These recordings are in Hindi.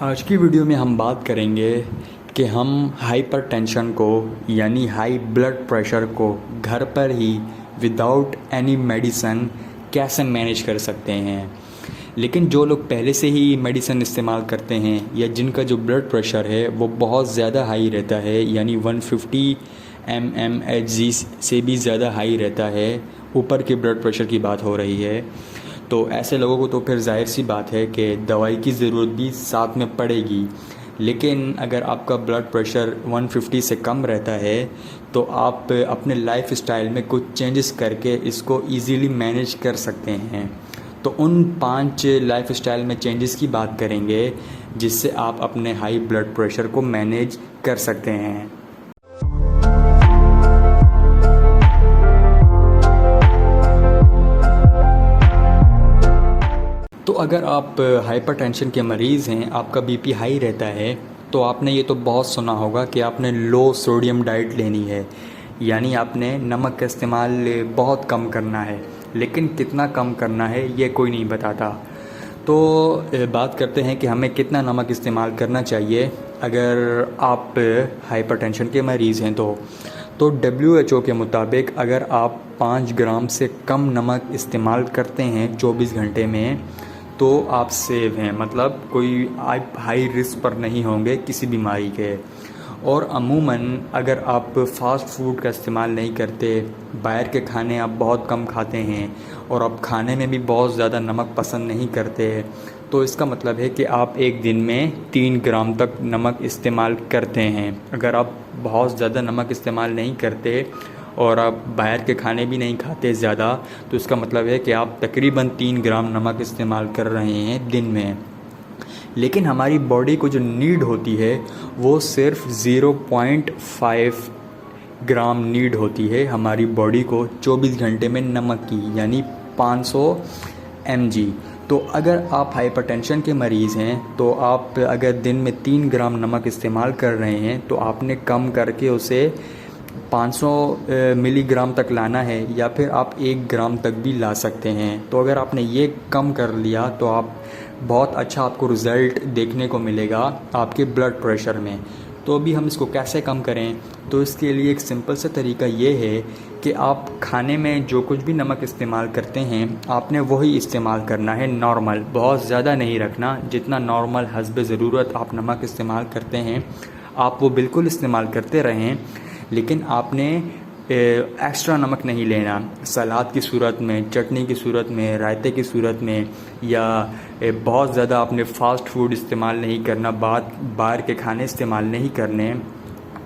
आज की वीडियो में हम बात करेंगे कि हम हाइपरटेंशन को यानी हाई ब्लड प्रेशर को घर पर ही विदाउट एनी मेडिसिन कैसे मैनेज कर सकते हैं। लेकिन जो लोग पहले से ही मेडिसिन इस्तेमाल करते हैं या जिनका जो ब्लड प्रेशर है वो बहुत ज़्यादा हाई रहता है यानी 150 mmHg से भी ज़्यादा हाई रहता है, ऊपर के ब्लड प्रेशर की बात हो रही है, तो ऐसे लोगों को तो फिर जाहिर सी बात है कि दवाई की ज़रूरत भी साथ में पड़ेगी। लेकिन अगर आपका ब्लड प्रेशर 150 से कम रहता है तो आप अपने लाइफ स्टाइल में कुछ चेंजेस करके इसको इजीली मैनेज कर सकते हैं। तो उन 5 लाइफ स्टाइल में चेंजेस की बात करेंगे जिससे आप अपने हाई ब्लड प्रेशर को मैनेज कर सकते हैं। तो अगर आप हाइपरटेंशन के मरीज़ हैं, आपका बीपी हाई रहता है, तो आपने ये तो बहुत सुना होगा कि आपने लो सोडियम डाइट लेनी है, यानी आपने नमक का इस्तेमाल बहुत कम करना है। लेकिन कितना कम करना है ये कोई नहीं बताता। तो बात करते हैं कि हमें कितना नमक इस्तेमाल करना चाहिए अगर आप हाइपरटेंशन के मरीज़ हैं। तो WHO के मुताबिक अगर आप 5 ग्राम से कम नमक इस्तेमाल करते हैं 24 घंटे में तो आप सेव हैं, मतलब कोई आप हाई रिस्क पर नहीं होंगे किसी बीमारी के। और अमूमन अगर आप फास्ट फूड का इस्तेमाल नहीं करते, बाहर के खाने आप बहुत कम खाते हैं और आप खाने में भी बहुत ज़्यादा नमक पसंद नहीं करते, तो इसका मतलब है कि आप एक दिन में 3 ग्राम तक नमक इस्तेमाल करते हैं। अगर आप बहुत ज़्यादा नमक इस्तेमाल नहीं करते और आप बाहर के खाने भी नहीं खाते ज़्यादा, तो इसका मतलब है कि आप तकरीबन 3 ग्राम नमक इस्तेमाल कर रहे हैं दिन में। लेकिन हमारी बॉडी को जो नीड होती है वो सिर्फ 0.5 ग्राम नीड होती है हमारी बॉडी को 24 घंटे में नमक की, यानी 500 mg। तो अगर आप हाइपरटेंशन के मरीज़ हैं तो आप अगर दिन में 3 ग्राम नमक इस्तेमाल कर रहे हैं तो आपने कम करके उसे 500 मिलीग्राम तक लाना है, या फिर आप 1 ग्राम तक भी ला सकते हैं। तो अगर आपने ये कम कर लिया तो आप बहुत अच्छा आपको रिज़ल्ट देखने को मिलेगा आपके ब्लड प्रेशर में। तो अभी हम इसको कैसे कम करें, तो इसके लिए एक सिंपल सा तरीका ये है कि आप खाने में जो कुछ भी नमक इस्तेमाल करते हैं आपने वही इस्तेमाल करना है, नॉर्मल, बहुत ज़्यादा नहीं रखना। जितना नॉर्मल हस्ब ज़रूरत आप नमक इस्तेमाल करते हैं आप वो बिल्कुल इस्तेमाल करते रहें। लेकिन आपने एक्स्ट्रा नमक नहीं लेना, सलाद की सूरत में, चटनी की सूरत में, रायते की सूरत में, या बहुत ज़्यादा आपने फ़ास्ट फूड इस्तेमाल नहीं करना, बाहर के खाने इस्तेमाल नहीं करने।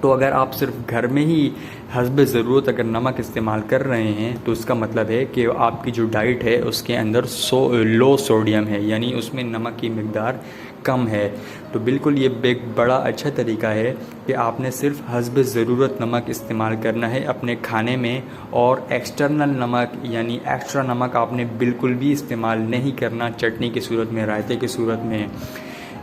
तो अगर आप सिर्फ घर में ही हस्ब ज़रूरत अगर नमक इस्तेमाल कर रहे हैं तो इसका मतलब है कि आपकी जो डाइट है उसके अंदर लो सोडियम है, यानी उसमें नमक की मिक़दार कम है। तो बिल्कुल ये एक बड़ा अच्छा तरीका है कि आपने सिर्फ हस्ब ज़रूरत नमक इस्तेमाल करना है अपने खाने में, और एक्सटर्नल नमक यानी एक्स्ट्रा नमक आपने बिल्कुल भी इस्तेमाल नहीं करना चटनी की सूरत में, रायते की सूरत में,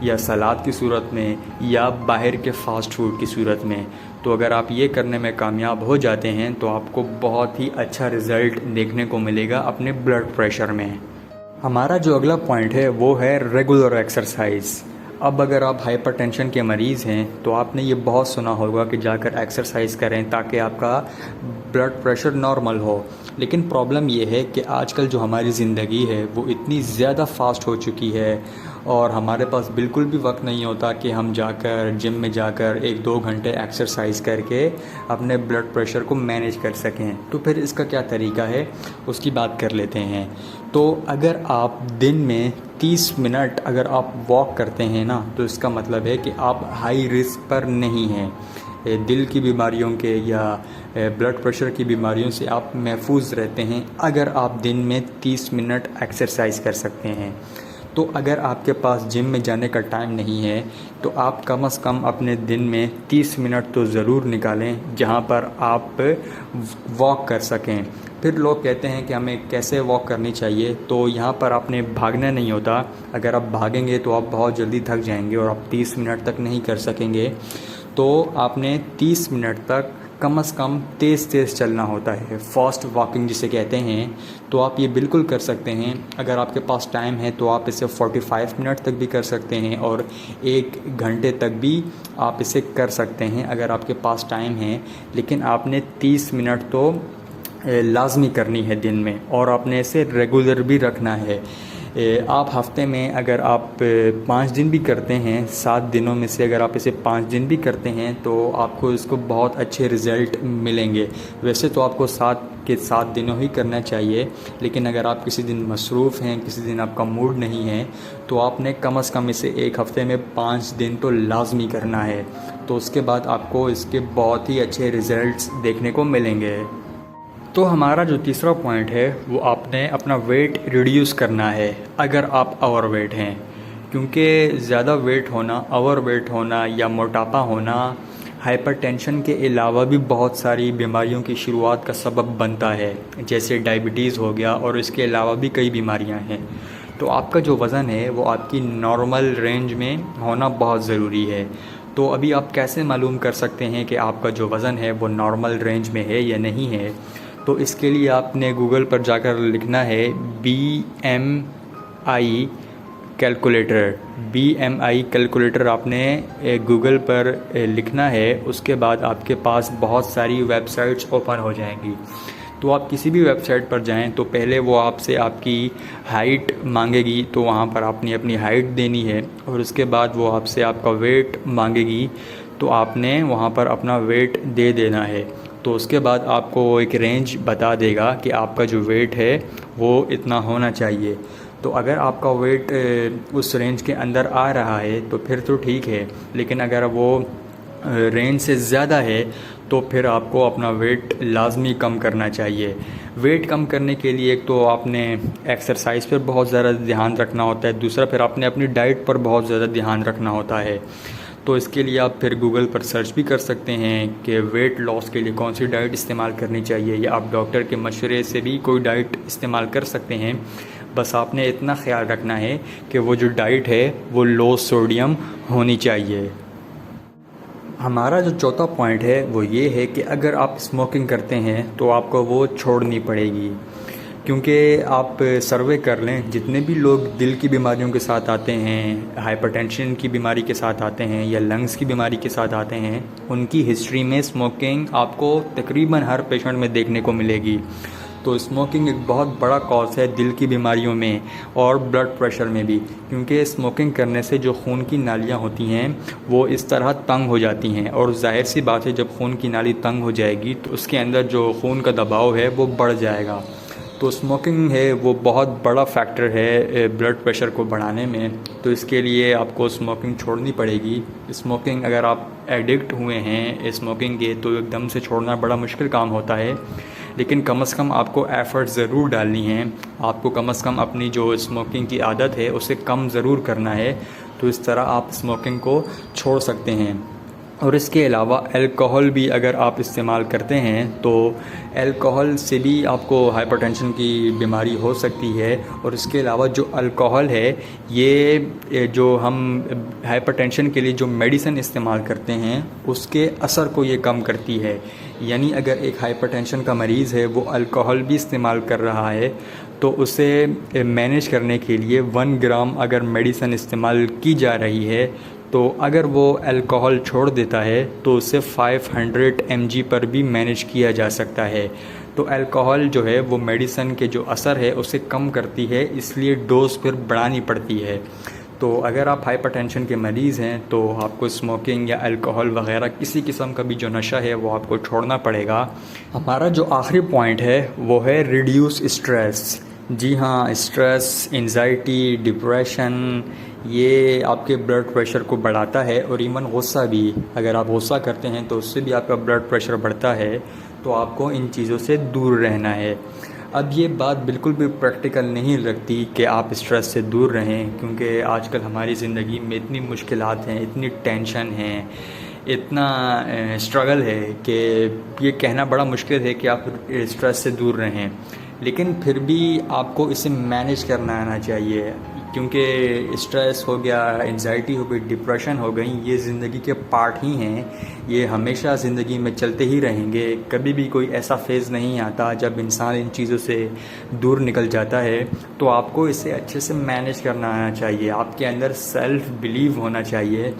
या सलाद की सूरत में, या बाहर के फ़ास्ट फूड की सूरत में। तो अगर आप ये करने में कामयाब हो जाते हैं तो आपको बहुत ही अच्छा रिज़ल्ट देखने को मिलेगा अपने ब्लड प्रेशर में। हमारा जो अगला पॉइंट है वो है रेगुलर एक्सरसाइज। अब अगर आप हाइपरटेंशन के मरीज़ हैं तो आपने ये बहुत सुना होगा कि जाकर एक्सरसाइज करें ताकि आपका ब्लड प्रेशर नॉर्मल हो। लेकिन प्रॉब्लम ये है कि आजकल जो हमारी ज़िंदगी है वो इतनी ज़्यादा फास्ट हो चुकी है और हमारे पास बिल्कुल भी वक्त नहीं होता कि हम जाकर जिम में जाकर 1-2 घंटे एक्सरसाइज करके अपने ब्लड प्रेशर को मैनेज कर सकें। तो फिर इसका क्या तरीका है उसकी बात कर लेते हैं। तो अगर आप दिन में 30 मिनट अगर आप वॉक करते हैं ना, तो इसका मतलब है कि आप हाई रिस्क पर नहीं हैं। दिल की बीमारियों के या ब्लड प्रेशर की बीमारियों से आप महफूज रहते हैं अगर आप दिन में 30 मिनट एक्सरसाइज कर सकते हैं। तो अगर आपके पास जिम में जाने का टाइम नहीं है तो आप कम से कम अपने दिन में 30 मिनट तो ज़रूर निकालें जहां पर आप वॉक कर सकें। फिर लोग कहते हैं कि हमें कैसे वॉक करनी चाहिए, तो यहाँ पर आपने भागना नहीं होता। अगर आप भागेंगे तो आप बहुत जल्दी थक जाएंगे और आप 30 मिनट तक नहीं कर सकेंगे। तो आपने 30 मिनट तक कम से कम तेज़ तेज़ चलना होता है, फास्ट वॉकिंग जिसे कहते हैं। तो आप ये बिल्कुल कर सकते हैं। अगर आपके पास टाइम है तो आप इसे 45 मिनट तक भी कर सकते हैं और 1 घंटे तक भी आप इसे कर सकते हैं अगर आपके पास टाइम है। लेकिन आपने 30 मिनट तो लाजमी करनी है दिन में, और आपने इसे रेगुलर भी रखना है। आप हफ्ते में अगर आप 5 दिन भी करते हैं, 7 दिनों में से अगर आप इसे 5 दिन भी करते हैं तो आपको इसको बहुत अच्छे रिज़ल्ट मिलेंगे। वैसे तो आपको 7 के 7 दिनों ही करना चाहिए, लेकिन अगर आप किसी दिन मसरूफ़ हैं, किसी दिन आपका मूड नहीं है, तो आपने कम से कम इसे 1 हफ़्ते में 5 दिन तो लाजमी करना है। तो उसके बाद आपको इसके बहुत ही अच्छे रिज़ल्ट्स देखने को मिलेंगे। तो हमारा जो तीसरा पॉइंट है वो आपने अपना वेट रिड्यूस करना है अगर आप ओवरवेट हैं, क्योंकि ज़्यादा वेट होना, ओवरवेट होना या मोटापा होना हाइपरटेंशन के अलावा भी बहुत सारी बीमारियों की शुरुआत का सबब बनता है, जैसे डायबिटीज़ हो गया, और इसके अलावा भी कई बीमारियां हैं। तो आपका जो वज़न है वो आपकी नॉर्मल रेंज में होना बहुत ज़रूरी है। तो अभी आप कैसे मालूम कर सकते हैं कि आपका जो वज़न है वो नॉर्मल रेंज में है या नहीं है? तो इसके लिए आपने गूगल पर जाकर लिखना है BMI कैलकुलेटर। BMI कैलकुलेटर आपने गूगल पर लिखना है। उसके बाद आपके पास बहुत सारी वेबसाइट्स ओपन हो जाएंगी। तो आप किसी भी वेबसाइट पर जाएं तो पहले वो आपसे आपकी हाइट मांगेगी, तो वहाँ पर आपने अपनी हाइट देनी है, और उसके बाद वो आपसे आपका वेट मांगेगी, तो आपने वहाँ पर अपना वेट दे देना है। तो उसके बाद आपको वो एक रेंज बता देगा कि आपका जो वेट है वो इतना होना चाहिए। तो अगर आपका वेट उस रेंज के अंदर आ रहा है तो फिर तो ठीक है, लेकिन अगर वो रेंज से ज़्यादा है तो फिर आपको अपना वेट लाजमी कम करना चाहिए। वेट कम करने के लिए एक तो आपने एक्सरसाइज पर बहुत ज़्यादा ध्यान रखना होता है, दूसरा फिर आपने अपनी डाइट पर बहुत ज़्यादा ध्यान रखना होता है। तो इसके लिए आप फिर गूगल पर सर्च भी कर सकते हैं कि वेट लॉस के लिए कौन सी डाइट इस्तेमाल करनी चाहिए, या आप डॉक्टर के मशवरे से भी कोई डाइट इस्तेमाल कर सकते हैं। बस आपने इतना ख्याल रखना है कि वो जो डाइट है वो लो सोडियम होनी चाहिए। हमारा जो चौथा पॉइंट है वो ये है कि अगर आप स्मोकिंग करते हैं तो आपको वो छोड़नी पड़ेगी, क्योंकि आप सर्वे कर लें, जितने भी लोग दिल की बीमारियों के साथ आते हैं, हाइपरटेंशन की बीमारी के साथ आते हैं या लंग्स की बीमारी के साथ आते हैं, उनकी हिस्ट्री में स्मोकिंग आपको तकरीबन हर पेशेंट में देखने को मिलेगी। तो स्मोकिंग एक बहुत बड़ा कॉज है दिल की बीमारियों में और ब्लड प्रेशर में भी, क्योंकि स्मोकिंग करने से जो खून की नालियाँ होती हैं वो इस तरह तंग हो जाती हैं, और जाहिर सी बात है जब खून की नाली तंग हो जाएगी तो उसके अंदर जो खून का दबाव है वो बढ़ जाएगा। तो स्मोकिंग है वो बहुत बड़ा फैक्टर है ब्लड प्रेशर को बढ़ाने में। तो इसके लिए आपको स्मोकिंग छोड़नी पड़ेगी। स्मोकिंग अगर आप एडिक्ट हुए हैं स्मोकिंग के तो एकदम से छोड़ना बड़ा मुश्किल काम होता है, लेकिन कम से कम आपको एफ़र्ट ज़रूर डालनी है। आपको कम से कम अपनी जो स्मोकिंग की आदत है उसे कम ज़रूर करना है। तो इस तरह आप स्मोकिंग को छोड़ सकते हैं। और इसके अलावा अल्कोहल भी अगर आप इस्तेमाल करते हैं तो अल्कोहल से भी आपको हाइपरटेंशन की बीमारी हो सकती है। और इसके अलावा जो अल्कोहल है ये जो हम हाइपरटेंशन के लिए जो मेडिसिन इस्तेमाल करते हैं उसके असर को ये कम करती है। यानी अगर एक हाइपरटेंशन का मरीज़ है वो अल्कोहल भी इस्तेमाल कर रहा है तो उसे मैनेज करने के लिए 1 ग्राम अगर मेडिसिन इस्तेमाल की जा रही है तो अगर वो अल्कोहल छोड़ देता है तो उसे 500 mg पर भी मैनेज किया जा सकता है। तो अल्कोहल जो है वो मेडिसिन के जो असर है उसे कम करती है, इसलिए डोज फिर बढ़ानी पड़ती है। तो अगर आप हाइपरटेंशन के मरीज़ हैं तो आपको स्मोकिंग या अल्कोहल वगैरह किसी किस्म का भी जो नशा है वो आपको छोड़ना पड़ेगा। हमारा जो आखिरी पॉइंट है वो है रिड्यूस स्ट्रेस। जी हाँ, स्ट्रेस, एंजाइटी, डिप्रेशन ये आपके ब्लड प्रेशर को बढ़ाता है, और इवन गुस्सा भी। अगर आप गुस्सा करते हैं तो उससे भी आपका ब्लड प्रेशर बढ़ता है। तो आपको इन चीज़ों से दूर रहना है। अब ये बात बिल्कुल भी प्रैक्टिकल नहीं लगती कि आप स्ट्रेस से दूर रहें, क्योंकि आजकल हमारी ज़िंदगी में इतनी मुश्किलात हैं, इतनी टेंशन है, इतना स्ट्रगल है कि ये कहना बड़ा मुश्किल है कि आप स्ट्रेस से दूर रहें। लेकिन फिर भी आपको इसे मैनेज करना आना चाहिए। क्योंकि स्ट्रेस हो गया, एंजाइटी हो गई, डिप्रेशन हो गई, ये ज़िंदगी के पार्ट ही हैं। ये हमेशा ज़िंदगी में चलते ही रहेंगे। कभी भी कोई ऐसा फेज़ नहीं आता जब इंसान इन चीज़ों से दूर निकल जाता है। तो आपको इसे अच्छे से मैनेज करना आना चाहिए। आपके अंदर सेल्फ बिलीव होना चाहिए।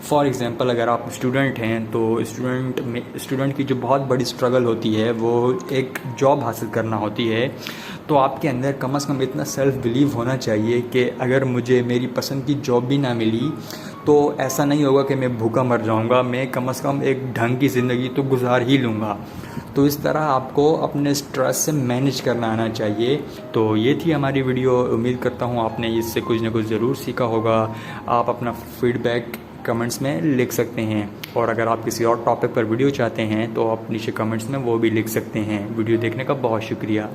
फॉर एग्ज़ाम्पल, अगर आप स्टूडेंट हैं तो स्टूडेंट की जो बहुत बड़ी स्ट्रगल होती है वो एक जॉब हासिल करना होती है। तो आपके अंदर कम से कम इतना सेल्फ बिलीव होना चाहिए कि अगर मुझे मेरी पसंद की जॉब भी ना मिली तो ऐसा नहीं होगा कि मैं भूखा मर जाऊंगा, मैं कम से कम एक ढंग की ज़िंदगी तो गुजार ही लूँगा। तो इस तरह आपको अपने स्ट्रेस से मैनेज करना आना चाहिए। तो ये थी हमारी वीडियो। उम्मीद करता हूँ आपने इससे कुछ ना कुछ ज़रूर सीखा होगा। आप अपना फीडबैक कमेंट्स में लिख सकते हैं, और अगर आप किसी और टॉपिक पर वीडियो चाहते हैं तो आप नीचे कमेंट्स में वो भी लिख सकते हैं। वीडियो देखने का बहुत शुक्रिया।